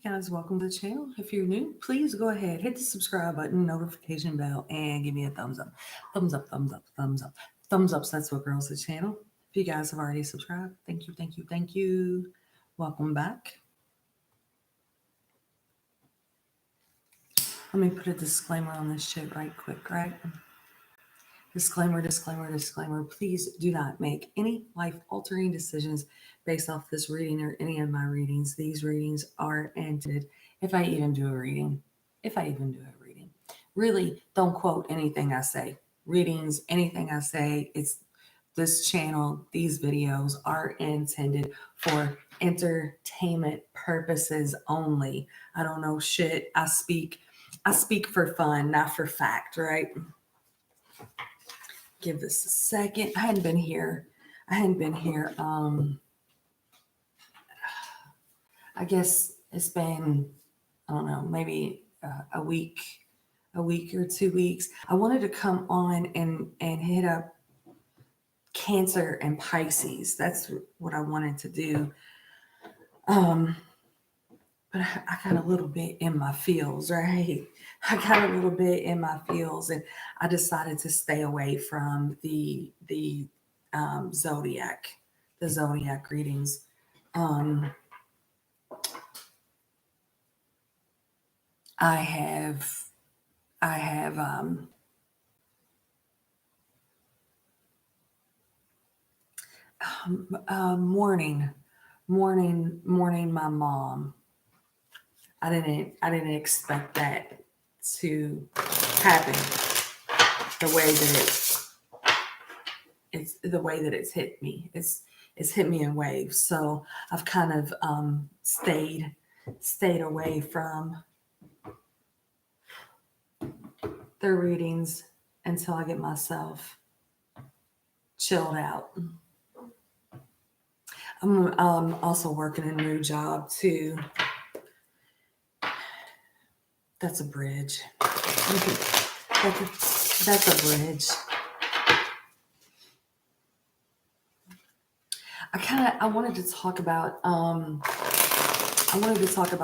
Guys, welcome to the channel. If you're new, please go ahead, hit the subscribe button, notification bell, and give me a thumbs up. Thumbs up, thumbs up, thumbs up. Thumbs up, so that's what girls the channel. If you guys have already subscribed, thank you, thank you, thank you. Welcome back. Let me put a disclaimer on this shit right quick, right? Disclaimer, disclaimer, disclaimer. Please do not make any life altering decisions based off this reading or any of my readings. These readings are intended, if I even do a reading, if I even do a reading. Really, don't quote anything I say. Readings, anything I say, it's this channel, these videos are intended for entertainment purposes only. I don't know shit. I speak for fun, not for fact, right? Give this a second. I hadn't been here. I guess it's been, I don't know, maybe a week or 2 weeks. I wanted to come on and hit up Cancer and Pisces. That's what I wanted to do. But I got a little bit in my feels, right? I got a little bit in my feels, and I decided to stay away from zodiac, the zodiac readings. Um, I have, I have, mourning, mourning my mom. I didn't expect that to happen the way that it's the way that it's hit me. It's hit me in waves. So I've kind of stayed away from the readings until I get myself chilled out. I'm also working a new job too. That's a bridge. That's a bridge. I wanted to talk about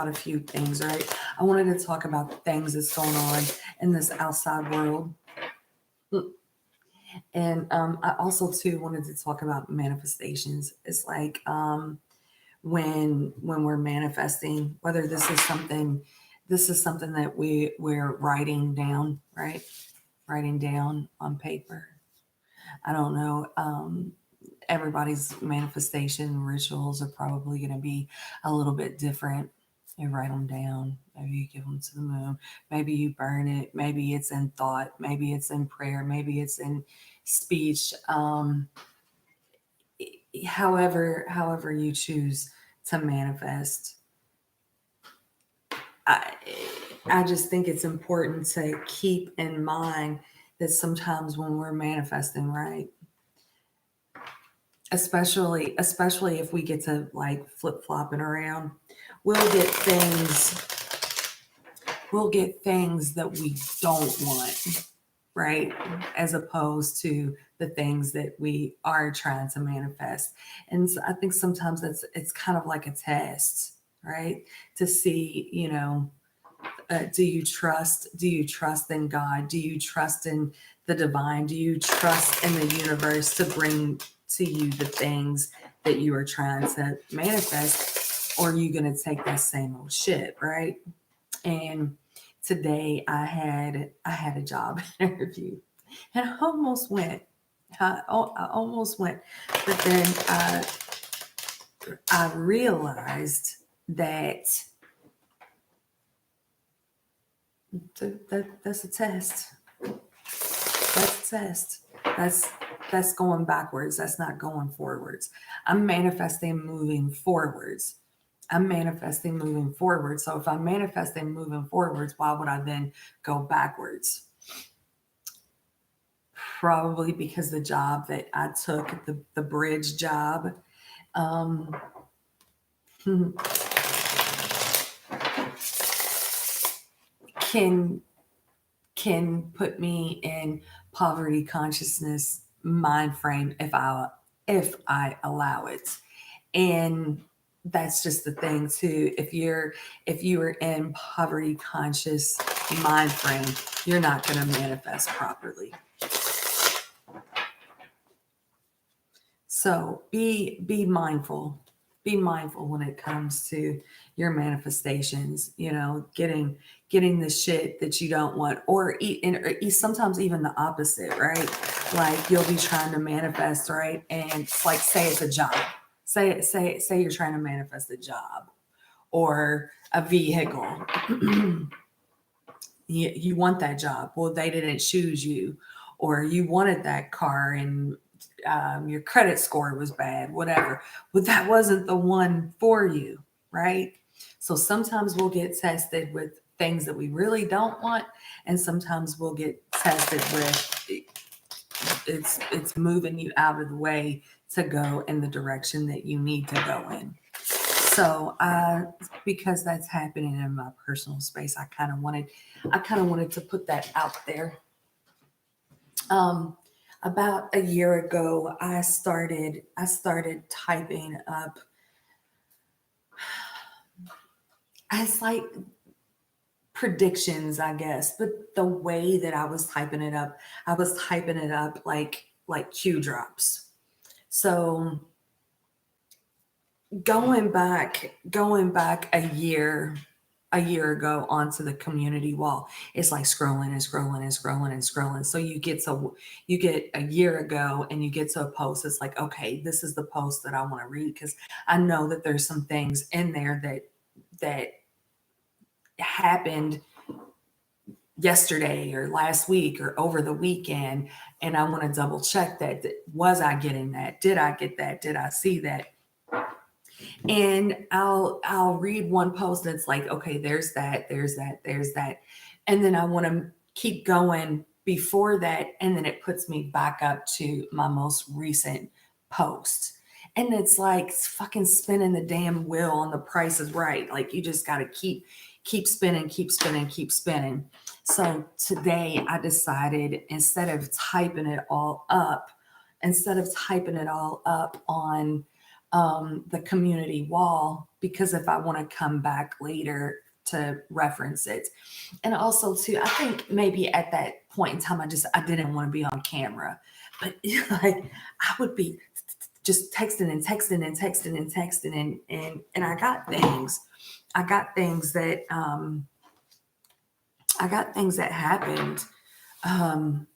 a few things, right? I wanted to talk about things that's going on in this outside world. And I also too wanted to talk about manifestations. It's like when we're manifesting, whether this is something that we're writing down, right? Writing down on paper. I don't know. Everybody's manifestation rituals are probably going to be a little bit different. You write them down. Maybe you give them to the moon. Maybe you burn it. Maybe it's in thought. Maybe it's in prayer. Maybe it's in speech. However you choose to manifest. I, I just think it's important to keep in mind that sometimes when we're manifesting, right, especially if we get to like flip flopping around, we'll get things that we don't want, right? As opposed to the things that we are trying to manifest. And so I think sometimes it's kind of like a test, right? To see, do you trust in God? Do you trust in the divine? Do you trust in the universe to bring to you the things that you are trying to manifest? Or are you going to take that same old shit, right? And today I had a job interview, and I almost went. I almost went, but then I realized that that's a test. That's a test. That's that's going backwards. That's not going forwards. I'm manifesting moving forwards. I'm manifesting moving forward. So if I'm manifesting moving forwards, why would I then go backwards? Probably because the job that I took, the bridge job, um, can put me in poverty consciousness mind frame if I allow it. And that's just the thing too. If you are in poverty conscious mind frame, you're not going to manifest properly. So be mindful. Be mindful when it comes to your manifestations, getting the shit that you don't want, sometimes even the opposite, right? Like you'll be trying to manifest, right? And like say it's a job. Say you're trying to manifest a job or a vehicle. You want that job. Well, they didn't choose you, or you wanted that car and your credit score was bad, whatever. But that wasn't the one for you, right? So sometimes we'll get tested with things that we really don't want, and sometimes we'll get tested with it's moving you out of the way to go in the direction that you need to go in. So, because that's happening in my personal space, I kind of wanted to put that out there. About a year ago, I started typing up. It's like predictions, I guess, but the way that I was typing it up, like Q drops. So going back a year ago onto the community wall, it's like scrolling and scrolling and scrolling and scrolling. So you get a year ago and you get to a post. It's like, okay, this is the post that I want to read, because I know that there's some things in there that happened yesterday or last week or over the weekend, and I want to double check that. Was I getting that? Did I get that? Did I see that? And I'll read one post that's like, okay, there's that, and then I want to keep going before that, and then it puts me back up to my most recent post. And it's like fucking spinning the damn wheel on The Price is Right. Like you just got to keep spinning, keep spinning, keep spinning. So today I decided, instead of typing it all up on the community wall, because if I want to come back later to reference it. And also too, I think maybe at that point in time, I didn't want to be on camera, but like I would be just texting and texting and texting and texting, and I got things that happened. Um,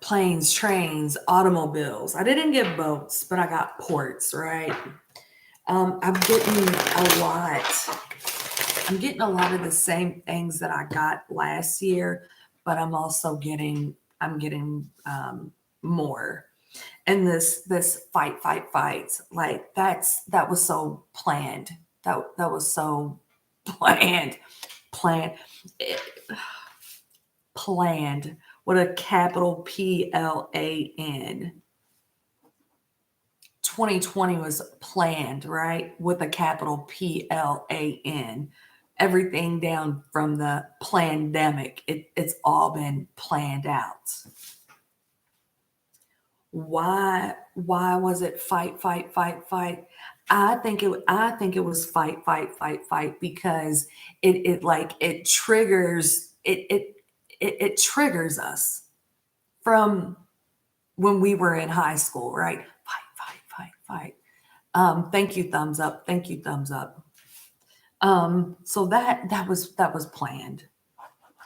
Planes, trains, automobiles. I didn't get boats, but I got ports, right? I'm getting a lot. I'm getting a lot of the same things that I got last year, but I'm getting more. And this fight, like that was so planned. That was so planned, planned, it, planned with a capital PLAN. 2020 was planned, right? With a capital PLAN. Everything down from the pandemic, it's all been planned out. Why was it fight, fight, fight, fight? I think it was fight, fight, fight, fight, because it triggers it triggers us from when we were in high school, right? Fight, fight, fight, fight. Thank you, thumbs up. Thank you, thumbs up. So that was planned.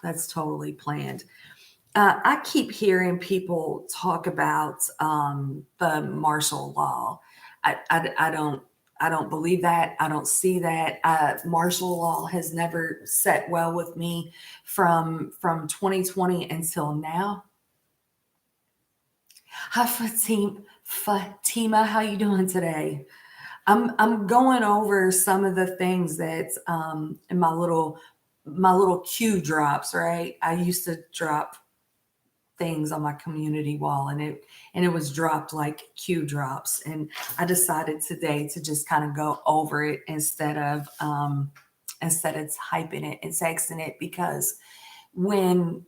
That's totally planned. I keep hearing people talk about the martial law. I don't believe that. I don't see that. Martial law has never set well with me from 2020 until now. Hi, Fatima, how you doing today? I'm going over some of the things that in my little Q drops, right? I used to drop things on my community wall, and it was dropped like Q drops, and I decided today to just kind of go over it instead of typing it and texting it, because when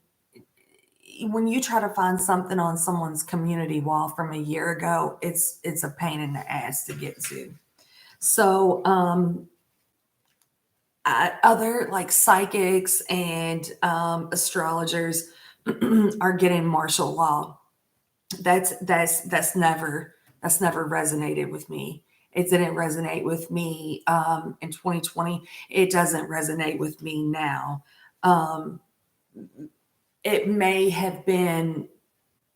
when you try to find something on someone's community wall from a year ago, it's a pain in the ass to get to. So other like psychics and astrologers are getting martial law. That's never resonated with me. It didn't resonate with me in 2020. It doesn't resonate with me now. Um, it may have been.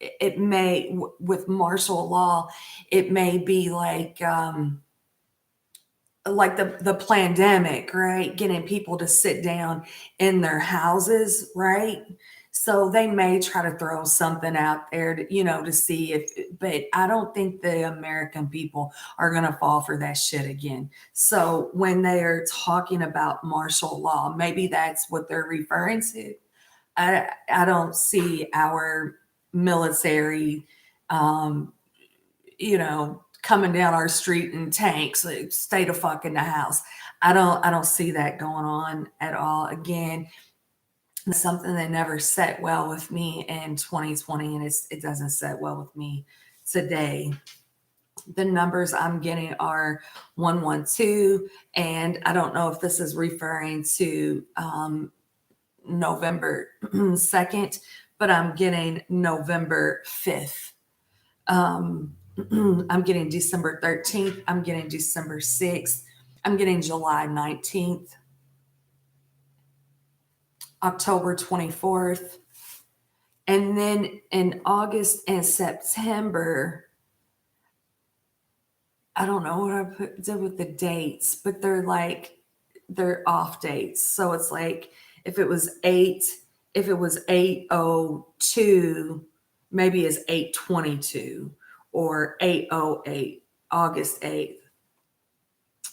It may with martial law. It may be like the pandemic, right? Getting people to sit down in their houses, right? So they may try to throw something out there to, to see if, but I don't think the American people are going to fall for that shit again. So when they are talking about martial law, maybe that's what they're referring to. I don't see our military, um, coming down our street in tanks, like, stay the fuck in the house. I don't see that going on at all. Again, it's something that never set well with me in 2020, and it doesn't set well with me today. The numbers I'm getting are 112, and I don't know if this is referring to November 2nd, but I'm getting November 5th. I'm getting December 13th. I'm getting December 6th. I'm getting July 19th, October 24th. And then in August and September, I don't know what did with the dates, but they're off dates. So it's like if it was 802, maybe it's 822 or 808, August 8th.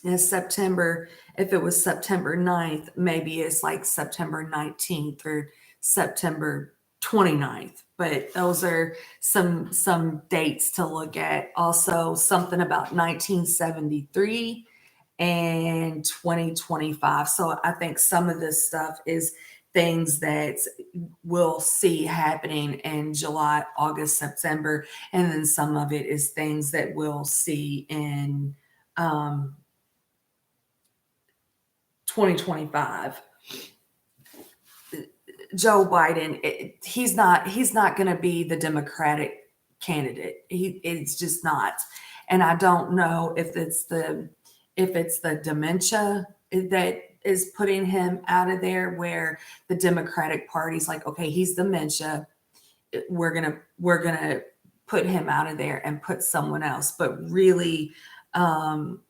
In September, if it was September 9th, maybe it's like September 19th or September 29th. But those are some dates to look at. Also, something about 1973 and 2025. So I think some of this stuff is things that we'll see happening in July, August, September, and then some of it is things that we'll see in um, 2025. Joe Biden, he's not going to be the Democratic candidate. It's just not. And I don't know if it's the dementia that is putting him out of there, where the Democratic Party's like, okay, he's dementia. We're gonna put him out of there and put someone else. But really, um,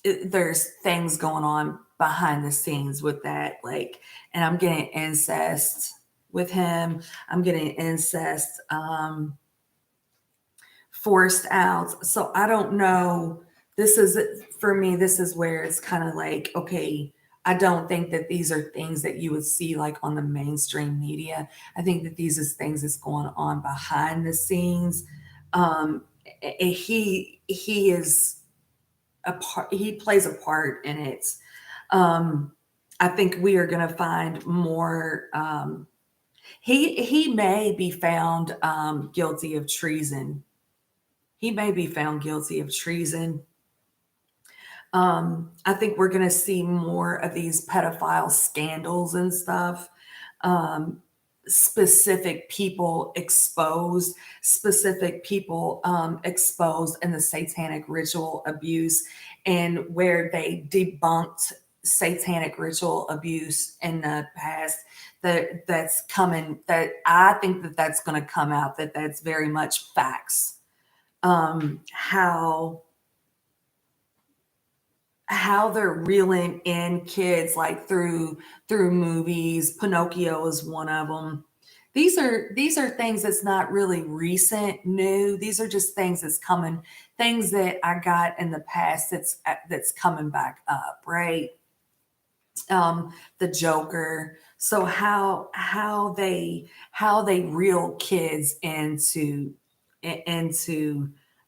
there's things going on behind the scenes with that, like, and I'm getting incest with him. I'm getting incest forced out. So I don't know. This is, for me, this is where it's kind of like, okay, I don't think that these are things that you would see like on the mainstream media. I think that these is things that's going on behind the scenes. He is a part, he plays a part in it. um I think we are going to find more. He may be found guilty of treason. He may be found guilty of treason. I think we're going to see more of these pedophile scandals and stuff. Um, specific people exposed, specific people exposed in the satanic ritual abuse, and where they debunked satanic ritual abuse in the past. That's coming. That I think that that's going to come out. That's very much facts. How they're reeling in kids like through movies. Pinocchio is one of them. These are things that's not really recent new. These are just things that's coming, things that I got in the past that's coming back up, right? The Joker. So how they reel kids into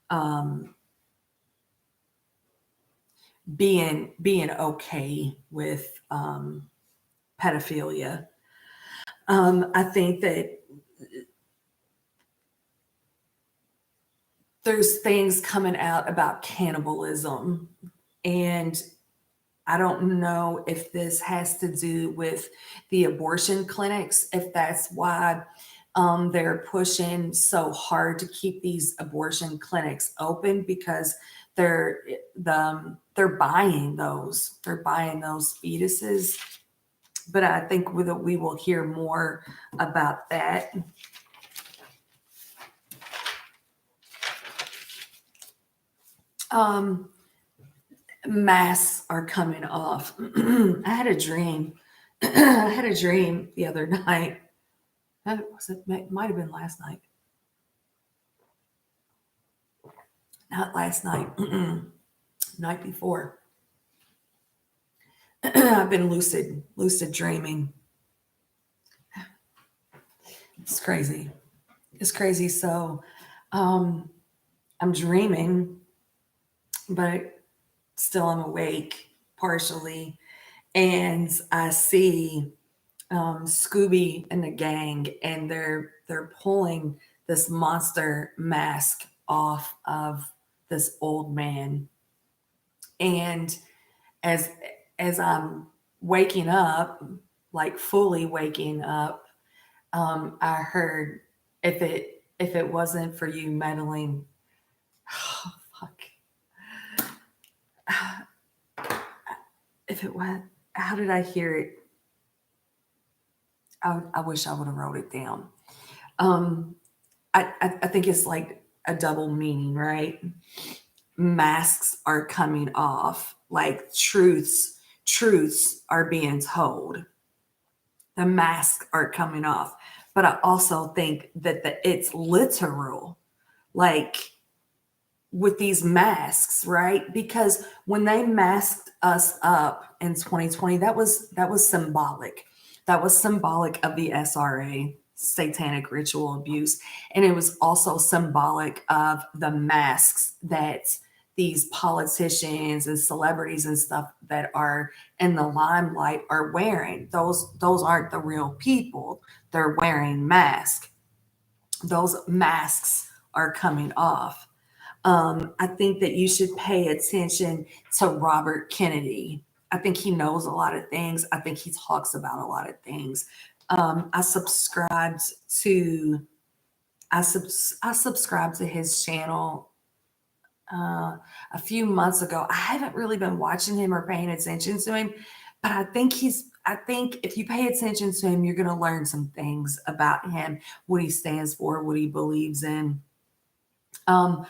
um being okay with pedophilia. I think that there's things coming out about cannibalism, and I don't know if this has to do with the abortion clinics, if that's why they're pushing so hard to keep these abortion clinics open, because they're buying those fetuses. But I think we will hear more about that. Um, Masks are coming off. I had a dream. I had a dream the other night. Might have been last night. Not last night. Night before. I've been lucid dreaming. It's crazy. It's crazy. So, um, I'm dreaming, but still I'm awake partially, and I see Scooby and the gang, and they're pulling this monster mask off of this old man. And as as I'm waking up, like fully waking up, I heard, if it wasn't for you meddling, oh, fuck. If it went, how did I hear it? I wish I would have wrote it down. Um, I think it's like a double meaning, right? Masks are coming off, like truths are being told. The masks are coming off. But I also think that it's literal, like with these masks, right? Because when they masked us up in 2020, that was symbolic. That was symbolic of the SRA, satanic ritual abuse, and it was also symbolic of the masks that these politicians and celebrities and stuff that are in the limelight are wearing. Those aren't the real people. They're wearing masks. Those masks are coming off. I think that you should pay attention to Robert Kennedy. I think he knows a lot of things. I think he talks about a lot of things. I subscribed to I subscribed to his channel a few months ago. I haven't really been watching him or paying attention to him, but I think if you pay attention to him, you're going to learn some things about him, what he stands for, what he believes in. Um,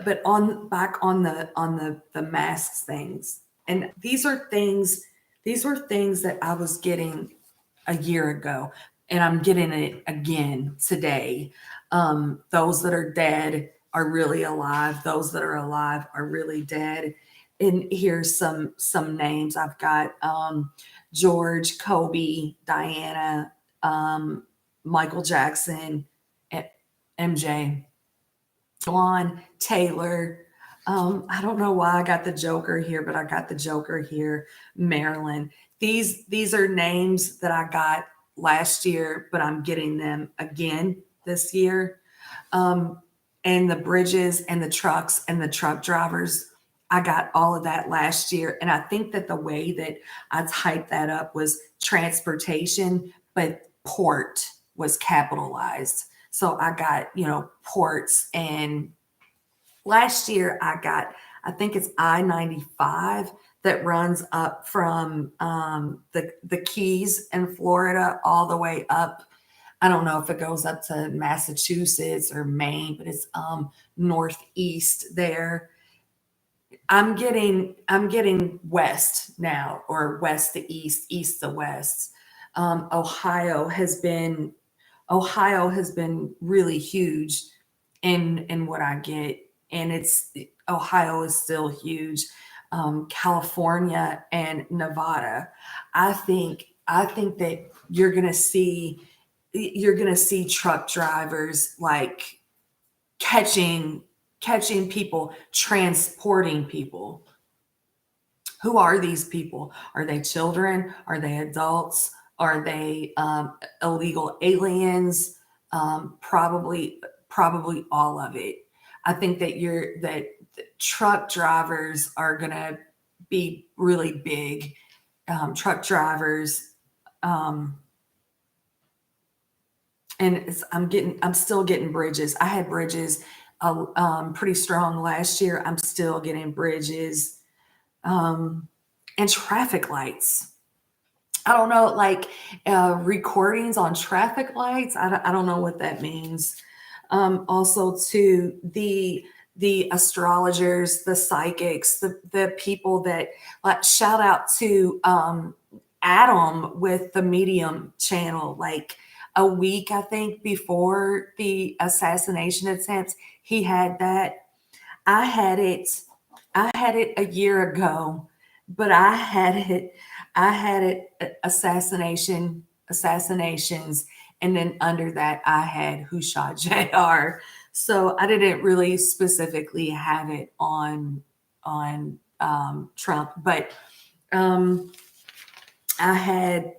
but on back on the masks things, and these were things that I was getting a year ago, and I'm getting it again today. Those that are dead are really alive. Those that are alive are really dead. And here's some names I've got: George, Kobe, Diana, Michael Jackson, MJ. Dawn Taylor. I don't know why I got the Joker here, but I got the Joker here. Maryland. These are names that I got last year, but I'm getting them again this year. Um, and the bridges and the trucks and the truck drivers, I got all of that last year. And I think that the way that I typed that up was transportation, but port was capitalized. So I got, ports. And last year I think it's I-95 that runs up from the Keys in Florida all the way up. I don't know if it goes up to Massachusetts or Maine, but it's northeast there. I'm getting west now, or west to east, east to west. Ohio has been really huge in what I get, and it's Ohio is still huge. California and Nevada. I think that you're gonna see truck drivers like catching people, transporting people. Who are these people? Are they children? Are they adults? Are they illegal aliens? Probably all of it. I think that truck drivers are going to be really big. Truck drivers, um, and I'm still getting bridges. I had bridges pretty strong last year. I'm still getting bridges, um, and traffic lights. I don't know, like recordings on traffic lights. I don't know what that means. Also, to the astrologers, the psychics, the people that, like, shout out to Adam with the Medium channel. Like a week, I think, before the assassination attempts, he had that. I had it. I had it a year ago, but I had it assassinations, and then under that I had who shot JR. So I didn't really specifically have it on Trump, but um, I had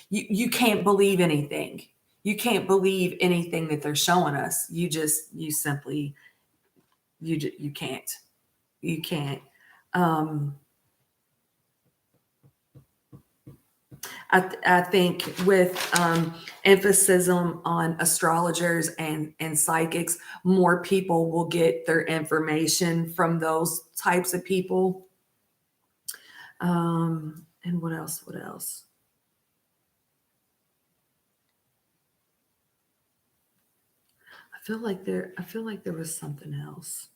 you can't believe anything. You can't believe anything that they're showing us. You simply you can't. You can't. Um, I think with emphasis on astrologers and psychics, more people will get their information from those types of people. And what else? What else? I feel like there was something else.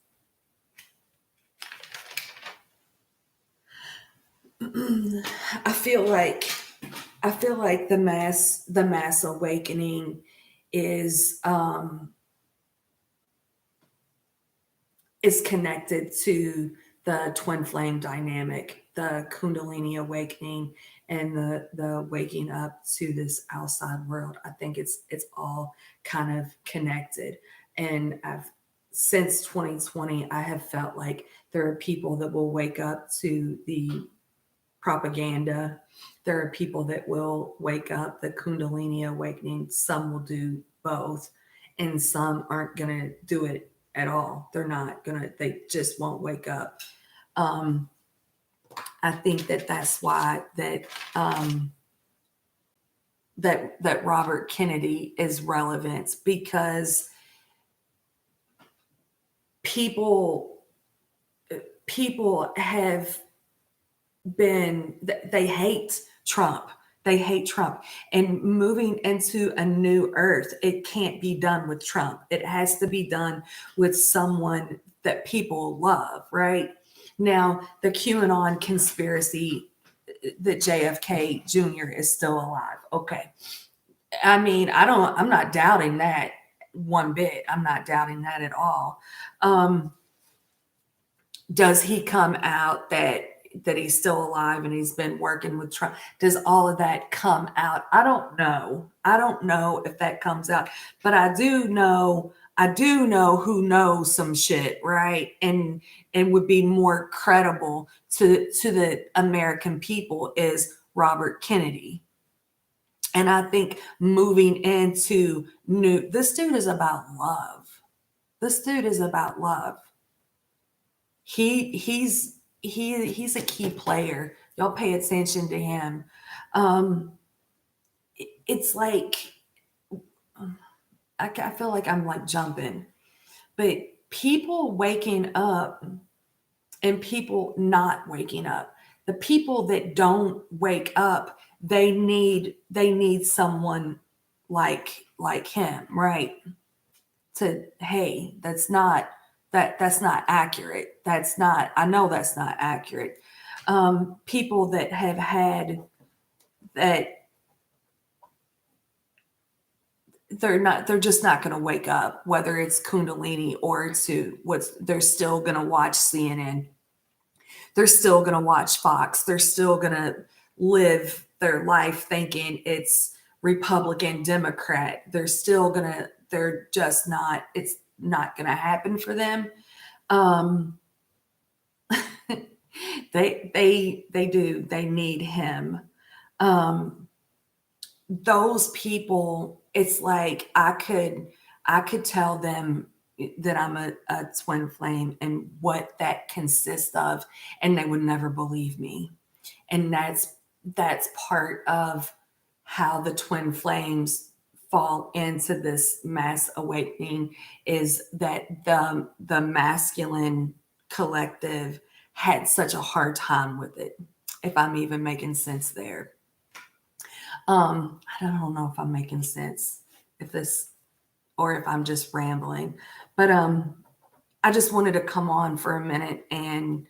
I feel like the mass awakening is is connected to the twin flame dynamic, the Kundalini awakening, and the waking up to this outside world. I think it's all kind of connected. And I've since 2020, I have felt like there are people that will wake up to the propaganda. There are people that will wake up the Kundalini awakening. Some will do both, and some aren't going to do it at all. They're not going to, they just won't wake up. Um, I think that's why that Robert Kennedy is relevant, because people people have been, they hate Trump. They hate Trump. And moving into a new earth, it can't be done with Trump. It has to be done with someone that people love, right? Now, the QAnon conspiracy that JFK Jr. is still alive. Okay. I mean, I'm not doubting that one bit. I'm not doubting that at all. Um, does he come out that he's still alive and he's been working with Trump? Does all of that come out? I don't know. I don't know if that comes out, but I do know who knows some shit, right? And would be more credible to the American people is Robert Kennedy. And I think moving into new, this dude is about love. This dude is about love. He's a key player. Y'all pay attention to him. Um, it's like I feel like I'm like jumping, but people waking up and people not waking up. The people that don't wake up, they need someone like him, right? To, hey, that's not accurate. That's not, I know that's not accurate. People that have had that, they're just not going to wake up, whether it's Kundalini or to what's, they're still going to watch CNN. They're still going to watch Fox. They're still going to live their life thinking it's Republican, Democrat. They're just not, it's not going to happen for them. Um, they need him. Um, those people, it's like I could tell them that I'm a twin flame and what that consists of, and they would never believe me. And that's part of how the twin flames fall into this mass awakening, is that the masculine collective had such a hard time with it, if I'm even making sense there. I don't know if I'm making sense, if this, or if I'm just rambling, but I just wanted to come on for a minute and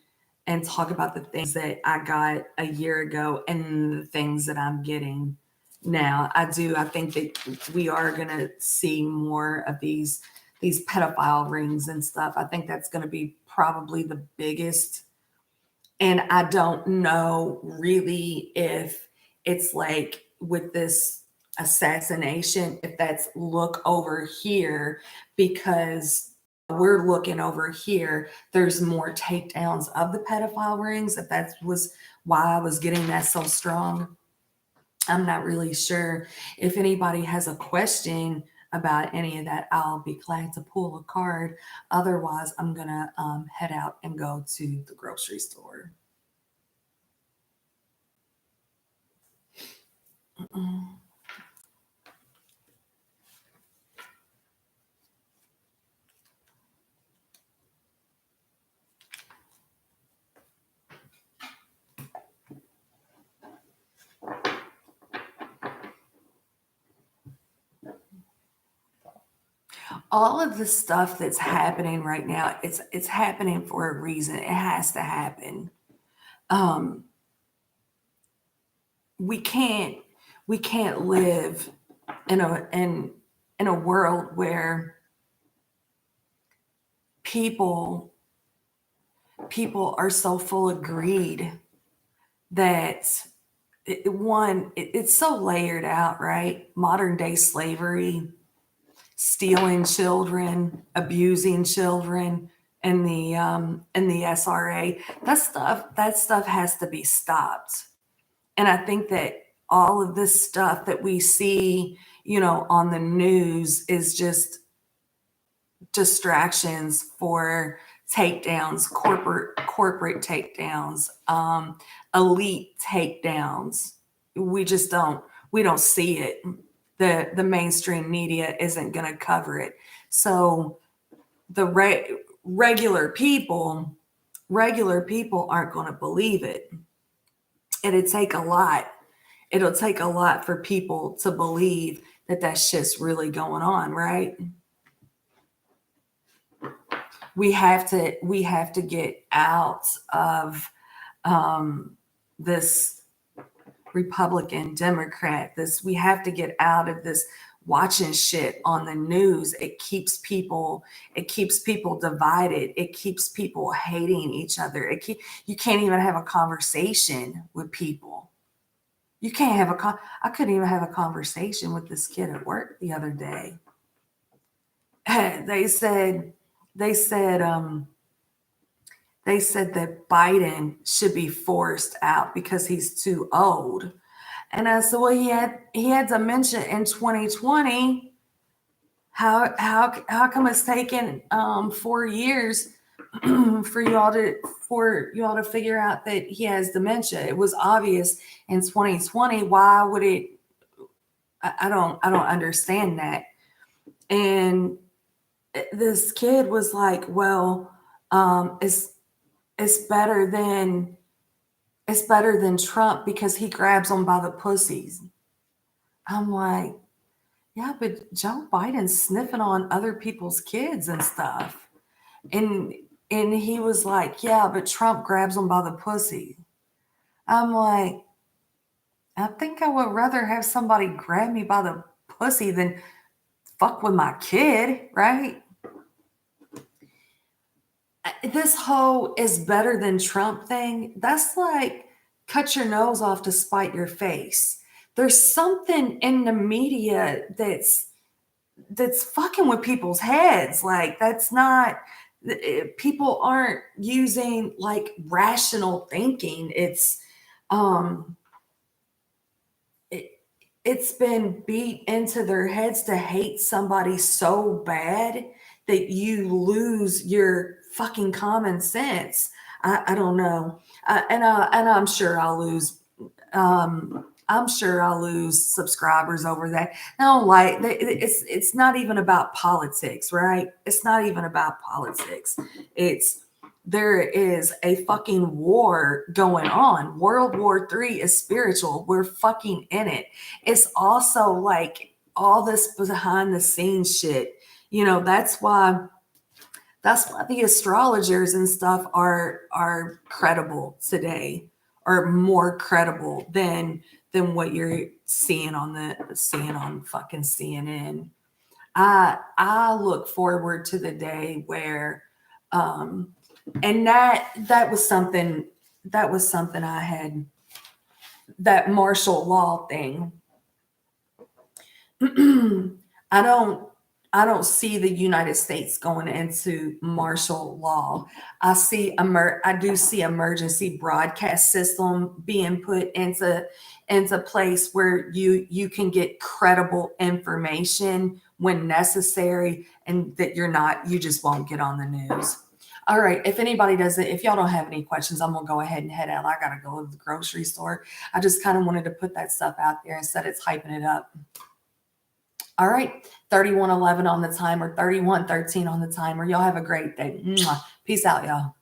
talk about the things that I got a year ago and the things that I'm getting now. I think that we are going to see more of these pedophile rings and stuff. I think that's going to be probably the biggest. And I don't know really if it's like with this assassination, if that's look over here, because we're looking over here, there's more takedowns of the pedophile rings. If that was why I was getting that so strong, I'm not really sure. If anybody has a question about any of that, I'll be glad to pull a card. Otherwise, I'm gonna head out and go to the grocery store. Mm. All of the stuff that's happening right now, it's happening for a reason. It has to happen. Um, we can't we can't live in a world where people people are so full of greed that it's so layered out, right? Modern day slavery, stealing children, abusing children, and the SRA. That stuff has to be stopped. And I think that all of this stuff that we see, on the news is just distractions for takedowns, corporate takedowns, elite takedowns. We don't see it. The mainstream media isn't going to cover it. So the regular people aren't going to believe it. It'll take a lot. It'll take a lot for people to believe that that shit's really going on, right? We have to get out of this Republican Democrat. We have to get out of this watching shit on the news. It keeps people divided. It keeps people hating each other. You can't even have a conversation with people. You can't have I couldn't even have a conversation with this kid at work the other day. They said they said they said that Biden should be forced out because he's too old. And I said, well, he had dementia in 2020. How come it's taken 4 years for y'all to figure out that he has dementia? It was obvious in 2020. Why would it? I don't understand that. And this kid was like, well, it's better than Trump because he grabs them by the pussies. I'm like, yeah, but Joe Biden's sniffing on other people's kids and stuff. And and he was like, yeah, but Trump grabs them by the pussy. I'm like, I think I would rather have somebody grab me by the pussy than fuck with my kid, right? This whole is better than Trump thing, that's like cut your nose off to spite your face. There's something in the media that's fucking with people's heads. Like that's not people aren't using like rational thinking. Um it, it's been beat into their heads to hate somebody so bad that you lose your fucking common sense. I don't know. And I'm sure I'll lose. I'm sure I'll lose subscribers over that. No, like it's not even about politics, right? It's not even about politics. It's there is a fucking war going on. World War III is spiritual. We're fucking in it. It's also like all this behind the scenes shit. You know, that's why the astrologers and stuff are credible today, or more credible than what you're seeing on fucking CNN. I look forward to the day where um and that was something I had, that martial law thing. I don't I don't see the United States going into martial law. I do see emergency broadcast system being put into place where you can get credible information when necessary, and that you just won't get on the news. All right. If y'all don't have any questions, I'm gonna go ahead and head out. I gotta go to the grocery store. I just kind of wanted to put that stuff out there instead of hyping it up. All right, 31:11 on the timer, 31:13 on the timer. Y'all have a great day. Mwah. Peace out, y'all.